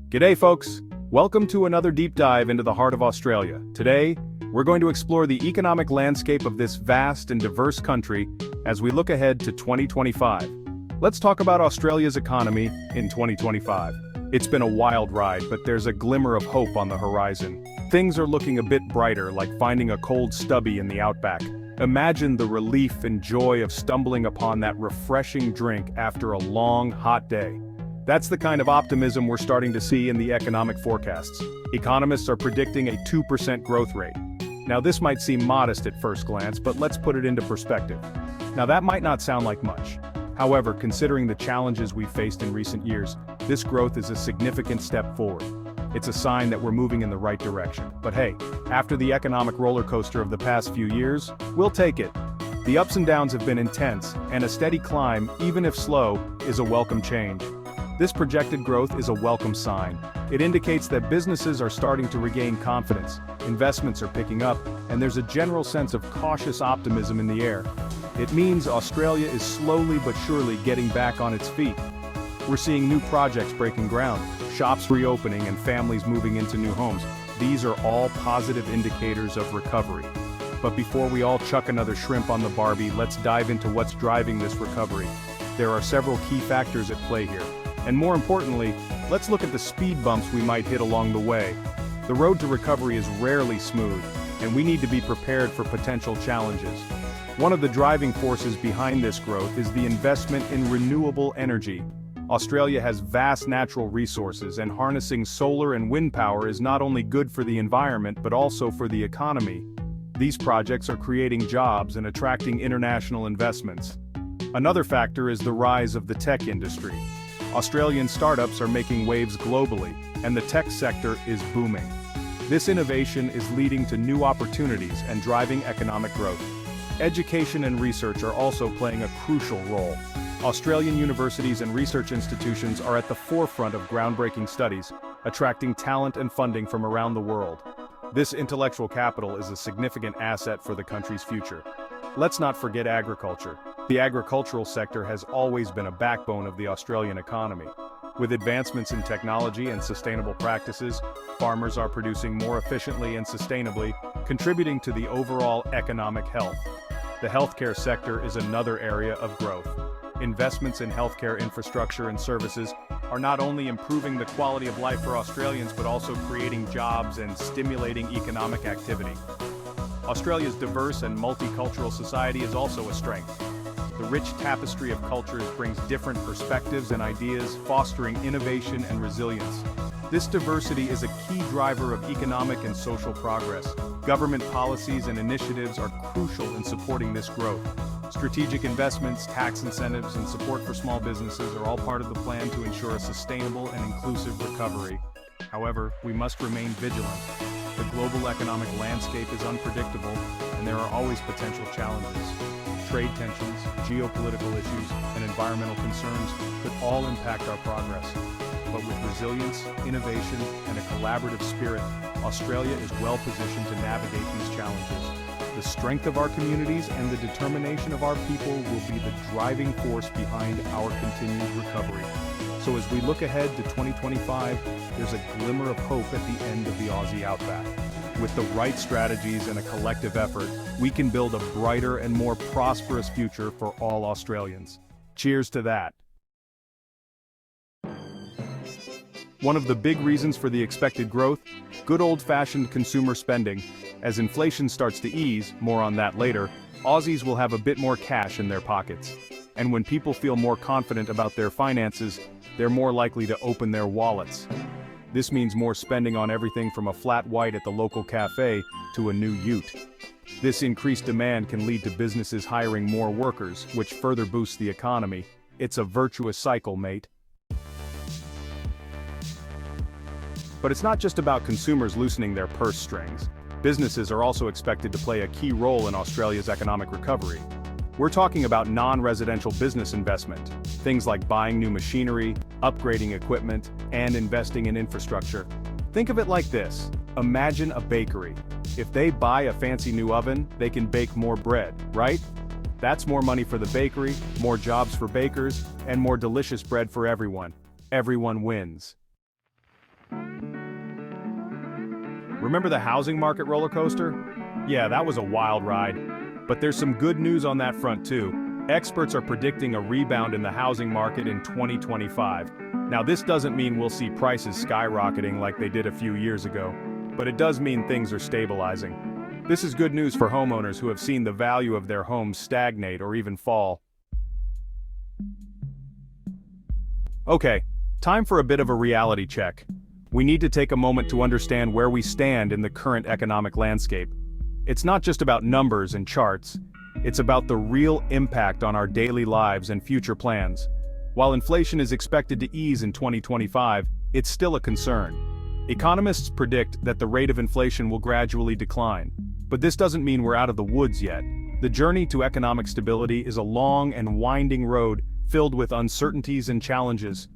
G'day folks! Welcome to another deep dive into the heart of Australia. Today, we're going to explore the economic landscape of this vast and diverse country as we look ahead to 2025. Let's talk about Australia's economy in 2025. It's been a wild ride, but there's a glimmer of hope on the horizon. Things are looking a bit brighter, like finding a cold stubby in the outback. Imagine the relief and joy of stumbling upon that refreshing drink after a long, hot day. That's the kind of optimism we're starting to see in the economic forecasts. Economists are predicting a 2% growth rate. Now this might seem modest at first glance, but let's put it into perspective. Now that might not sound like much. However, considering the challenges we've faced in recent years, this growth is a significant step forward. It's a sign that we're moving in the right direction. But hey, after the economic roller coaster of the past few years, we'll take it. The ups and downs have been intense, and a steady climb, even if slow, is a welcome change. This projected growth is a welcome sign. It indicates that businesses are starting to regain confidence, investments are picking up, and there's a general sense of cautious optimism in the air. It means Australia is slowly but surely getting back on its feet. We're seeing new projects breaking ground, shops reopening, and families moving into new homes. These are all positive indicators of recovery. But before we all chuck another shrimp on the Barbie, let's dive into what's driving this recovery. There are several key factors at play here. And more importantly, let's look at the speed bumps we might hit along the way. The road to recovery is rarely smooth, and we need to be prepared for potential challenges. One of the driving forces behind this growth is the investment in renewable energy. Australia has vast natural resources, and harnessing solar and wind power is not only good for the environment but also for the economy. These projects are creating jobs and attracting international investments. Another factor is the rise of the tech industry. Australian startups are making waves globally, and the tech sector is booming. This innovation is leading to new opportunities and driving economic growth. Education and research are also playing a crucial role. Australian universities and research institutions are at the forefront of groundbreaking studies, attracting talent and funding from around the world. This intellectual capital is a significant asset for the country's future. Let's not forget agriculture. The agricultural sector has always been a backbone of the Australian economy. With advancements in technology and sustainable practices, farmers are producing more efficiently and sustainably, contributing to the overall economic health. The healthcare sector is another area of growth. Investments in healthcare infrastructure and services are not only improving the quality of life for Australians but also creating jobs and stimulating economic activity. Australia's diverse and multicultural society is also a strength. The rich tapestry of cultures brings different perspectives and ideas, fostering innovation and resilience. This diversity is a key driver of economic and social progress. Government policies and initiatives are crucial in supporting this growth. Strategic investments, tax incentives, and support for small businesses are all part of the plan to ensure a sustainable and inclusive recovery. However, we must remain vigilant. The global economic landscape is unpredictable, and there are always potential challenges. Trade tensions, geopolitical issues, and environmental concerns could all impact our progress. But with resilience, innovation, and a collaborative spirit, Australia is well positioned to navigate these challenges. The strength of our communities and the determination of our people will be the driving force behind our continued recovery. So as we look ahead to 2025, there's a glimmer of hope at the end of the Aussie outback. With the right strategies and a collective effort, we can build a brighter and more prosperous future for all Australians. Cheers to that. One of the big reasons for the expected growth, good old-fashioned consumer spending. As inflation starts to ease, more on that later, Aussies will have a bit more cash in their pockets. And when people feel more confident about their finances, they're more likely to open their wallets. This means more spending on everything from a flat white at the local cafe to a new ute. This increased demand can lead to businesses hiring more workers, which further boosts the economy. It's a virtuous cycle, mate. But it's not just about consumers loosening their purse strings. Businesses are also expected to play a key role in Australia's economic recovery. We're talking about non-residential business investment, things like buying new machinery, upgrading equipment, and investing in infrastructure. Think of it like this. Imagine a bakery. If they buy a fancy new oven, they can bake more bread, right? That's more money for the bakery, more jobs for bakers, and more delicious bread for everyone. Everyone wins. Remember the housing market roller coaster? Yeah, that was a wild ride. But there's some good news on that front too. Experts are predicting a rebound in the housing market in 2025. Now this doesn't mean we'll see prices skyrocketing like they did a few years ago, but it does mean things are stabilizing. This is good news for homeowners who have seen the value of their homes stagnate or even fall. Okay, time for a bit of a reality check. We need to take a moment to understand where we stand in the current economic landscape. It's not just about numbers and charts, it's about the real impact on our daily lives and future plans. While inflation is expected to ease in 2025, it's still a concern. Economists predict that the rate of inflation will gradually decline. But this doesn't mean we're out of the woods yet. The journey to economic stability is a long and winding road filled with uncertainties and challenges.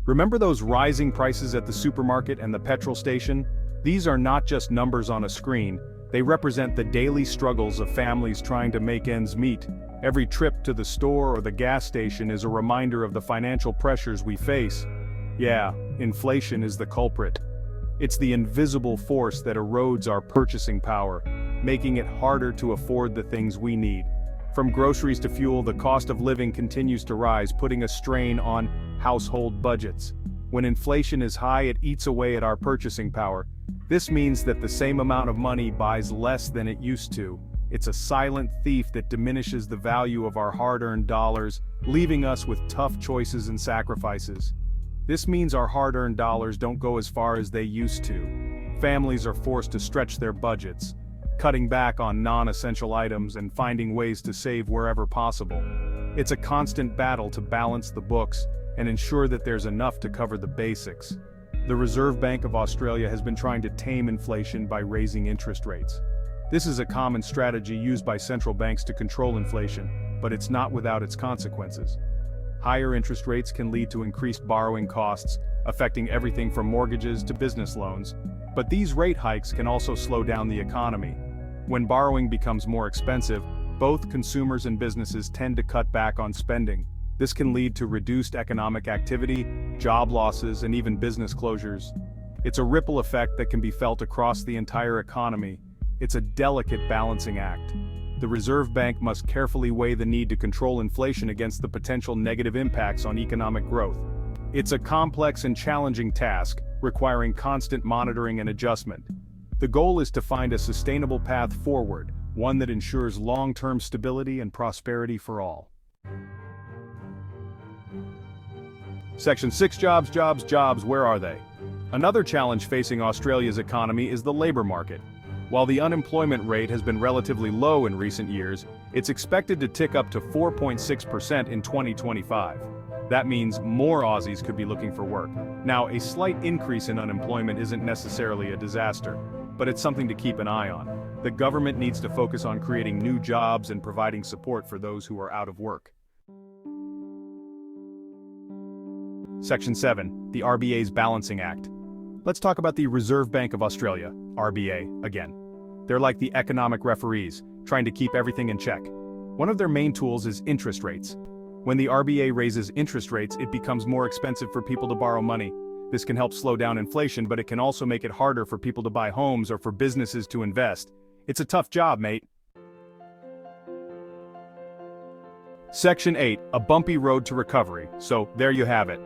Remember those rising prices at the supermarket and the petrol station? These are not just numbers on a screen, they represent the daily struggles of families trying to make ends meet. Every trip to the store or the gas station is a reminder of the financial pressures we face. Yeah, inflation is the culprit. It's the invisible force that erodes our purchasing power, making it harder to afford the things we need. From groceries to fuel, the cost of living continues to rise, putting a strain on household budgets. When inflation is high, it eats away at our purchasing power. This means that the same amount of money buys less than it used to. It's a silent thief that diminishes the value of our hard-earned dollars, leaving us with tough choices and sacrifices. This means our hard-earned dollars don't go as far as they used to. Families are forced to stretch their budgets, cutting back on non-essential items and finding ways to save wherever possible. It's a constant battle to balance the books and ensure that there's enough to cover the basics. The Reserve Bank of Australia has been trying to tame inflation by raising interest rates. This is a common strategy used by central banks to control inflation, but it's not without its consequences. Higher interest rates can lead to increased borrowing costs, affecting everything from mortgages to business loans. But these rate hikes can also slow down the economy. When borrowing becomes more expensive, both consumers and businesses tend to cut back on spending. This can lead to reduced economic activity, job losses, and even business closures. It's a ripple effect that can be felt across the entire economy. It's a delicate balancing act. The Reserve Bank must carefully weigh the need to control inflation against the potential negative impacts on economic growth. It's a complex and challenging task, requiring constant monitoring and adjustment. The goal is to find a sustainable path forward, one that ensures long-term stability and prosperity for all. Section 6 jobs, where are they? Another challenge facing Australia's economy is the labor market. While the unemployment rate has been relatively low in recent years, it's expected to tick up to 4.6% in 2025. That means more Aussies could be looking for work. Now, a slight increase in unemployment isn't necessarily a disaster, but it's something to keep an eye on. The government needs to focus on creating new jobs and providing support for those who are out of work. Section 7, the RBA's Balancing Act. Let's talk about the Reserve Bank of Australia, RBA, again. They're like the economic referees, trying to keep everything in check. One of their main tools is interest rates. When the RBA raises interest rates, it becomes more expensive for people to borrow money. This can help slow down inflation, but it can also make it harder for people to buy homes or for businesses to invest. It's a tough job, mate. Section 8, a bumpy road to recovery. So, there you have it.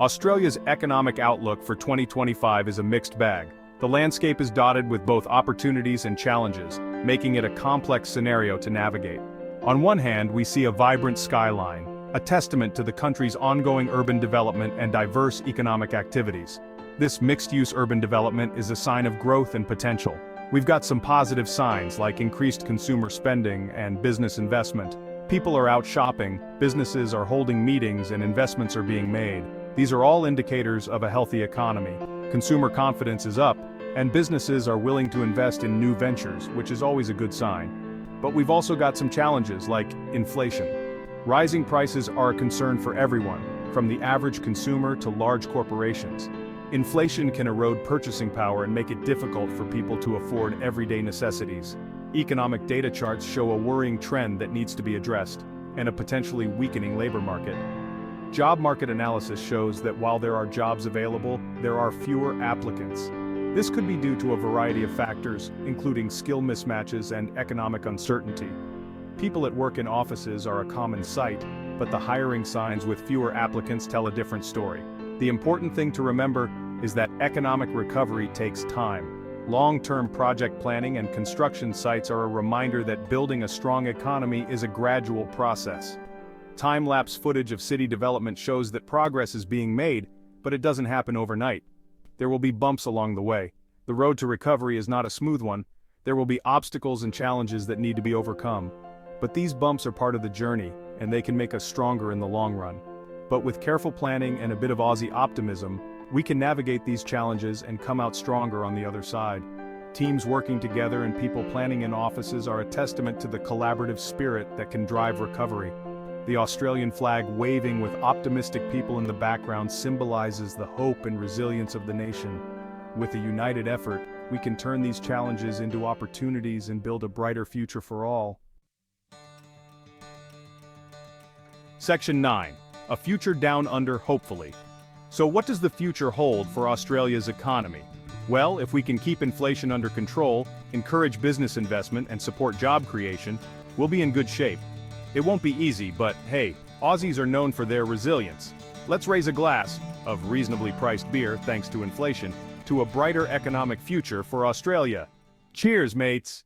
Australia's economic outlook for 2025 is a mixed bag. The landscape is dotted with both opportunities and challenges, making it a complex scenario to navigate. On one hand, we see a vibrant skyline, a testament to the country's ongoing urban development and diverse economic activities. This mixed-use urban development is a sign of growth and potential. We've got some positive signs like increased consumer spending and business investment. People are out shopping, businesses are holding meetings, and investments are being made. These are all indicators of a healthy economy. Consumer confidence is up, and businesses are willing to invest in new ventures, which is always a good sign. But we've also got some challenges like inflation. Rising prices are a concern for everyone, from the average consumer to large corporations. Inflation can erode purchasing power and make it difficult for people to afford everyday necessities. Economic data charts show a worrying trend that needs to be addressed, and a potentially weakening labor market. Job market analysis shows that while there are jobs available, there are fewer applicants. This could be due to a variety of factors, including skill mismatches and economic uncertainty. People at work in offices are a common sight, but the hiring signs with fewer applicants tell a different story. The important thing to remember is that economic recovery takes time. Long-term project planning and construction sites are a reminder that building a strong economy is a gradual process. Time-lapse footage of city development shows that progress is being made, but it doesn't happen overnight. There will be bumps along the way. The road to recovery is not a smooth one. There will be obstacles and challenges that need to be overcome. But these bumps are part of the journey, and they can make us stronger in the long run. But with careful planning and a bit of Aussie optimism, we can navigate these challenges and come out stronger on the other side. Teams working together and people planning in offices are a testament to the collaborative spirit that can drive recovery. The Australian flag waving with optimistic people in the background symbolizes the hope and resilience of the nation. With a united effort, we can turn these challenges into opportunities and build a brighter future for all. Section 9. A future down under, hopefully. So what does the future hold for Australia's economy? Well, if we can keep inflation under control, encourage business investment and support job creation, we'll be in good shape. It won't be easy, but hey, Aussies are known for their resilience. Let's raise a glass of reasonably priced beer, thanks to inflation, to a brighter economic future for Australia. Cheers, mates!